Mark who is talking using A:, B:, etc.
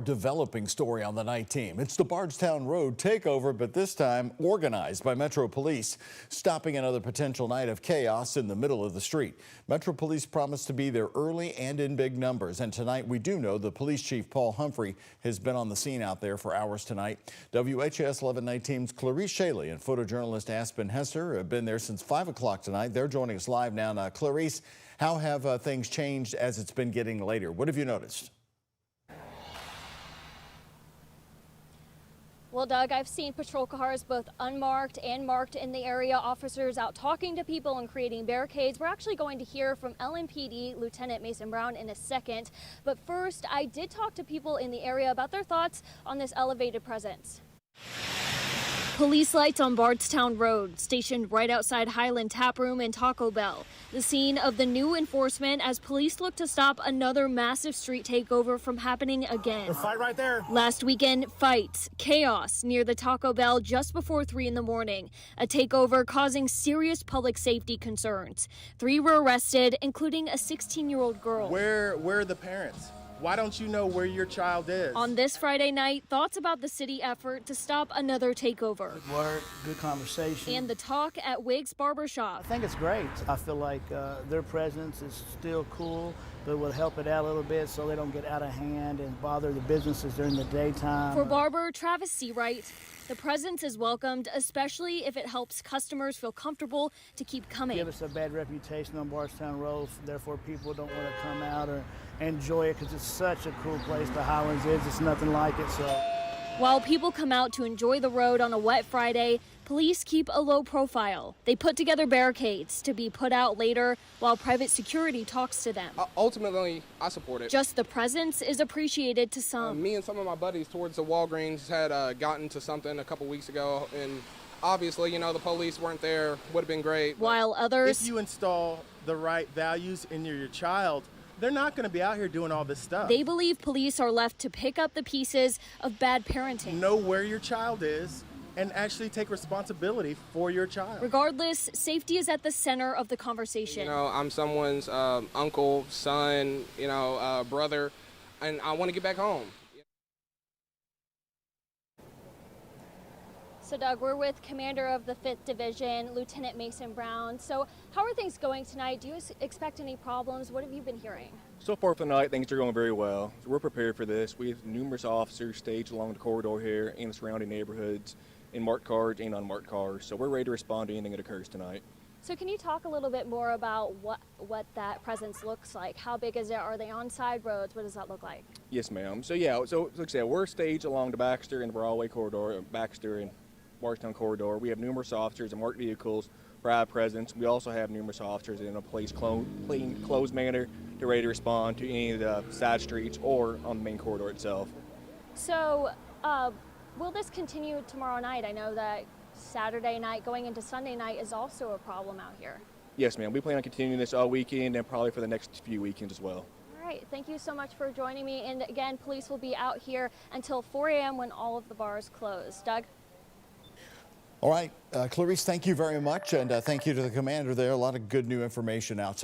A: Developing story on the night team. It's the Bardstown Road takeover, but this time organized by Metro Police, stopping another potential night of chaos in the middle of the street. Metro Police promised to be there early and in big numbers, and tonight we do know the police chief Paul Humphrey has been on the scene out there for hours tonight. WHAS 11 night team's Clarice Shaley and photojournalist Aspen Hester have been there since 5 o'clock tonight. They're joining us live now. Now, Clarice, how have things changed as it's been getting later? What have you noticed?
B: Well, Doug, I've seen patrol cars, both unmarked and marked, in the area. Officers out talking to people and creating barricades. We're actually going to hear from LMPD Lieutenant Mason Brown in a second. But first, I did talk to people in the area about their thoughts on this elevated presence. Police lights on Bardstown Road, stationed right outside Highland Tap Room and Taco Bell. The scene of the new enforcement as police look to stop another massive street takeover from happening again.
C: The fight right there.
B: Last weekend, fights, chaos near the Taco Bell just before 3 in the morning. A takeover causing serious public safety concerns. 3 were arrested, including a 16-year-old girl.
C: Where are the parents? Why don't you know where your child is?
B: On this Friday night, thoughts about the city effort to stop another takeover.
D: Good work, good conversation.
B: And the talk at Wig's Barbershop.
D: I think it's great. I feel like their presence is still cool, but will help it out a little bit so they don't get out of hand and bother the businesses during the daytime.
B: For barber Travis Seawright, the presence is welcomed, especially if it helps customers feel comfortable to keep coming.
D: Give us a bad reputation on Bardstown Road, therefore people don't want to come out or enjoy it because it's such a cool place. The Highlands is, it's nothing like it. So,
B: while people come out to enjoy the road on a wet Friday, police keep a low profile. They put together barricades to be put out later while private security talks to them.
E: Ultimately, I support it.
B: Just the presence is appreciated to some.
E: Me and some of my buddies towards the Walgreens had gotten to something a couple weeks ago, and obviously, the police weren't there. Would have been great.
B: While others,
C: if you install the right values in your child, they're not going to be out here doing all this stuff.
B: They believe police are left to pick up the pieces of bad parenting.
C: Know where your child is and actually take responsibility for your child.
B: Regardless, safety is at the center of the conversation.
E: I'm someone's uncle, son, brother, and I want to get back home.
B: So, Doug, we're with Commander of the 5th Division, Lieutenant Mason Brown. So, how are things going tonight? Do you expect any problems? What have you been hearing?
F: So far for the night, things are going very well. So we're prepared for this. We have numerous officers staged along the corridor here in the surrounding neighborhoods, in marked cars and unmarked cars. So we're ready to respond to anything that occurs tonight.
B: So can you talk a little bit more about what that presence looks like? How big is it? Are they on side roads? What does that look like?
F: Yes, ma'am. So like I said, we're staged along the Baxter and Broadway corridor, Baxter and Bardstown corridor. We have numerous officers and marked vehicles for our presence. We also have numerous officers in a plain clothes manner to ready to respond to any of the side streets or on the main corridor itself.
B: So will this continue tomorrow night? I know that Saturday night going into Sunday night is also a problem out here.
F: Yes, ma'am. We plan on continuing this all weekend and probably for the next few weekends as well.
B: All right. Thank you so much for joining me. And again, police will be out here until 4 a.m. when all of the bars close. Doug?
A: All right, Clarice, thank you very much, and thank you to the commander there. A lot of good new information out.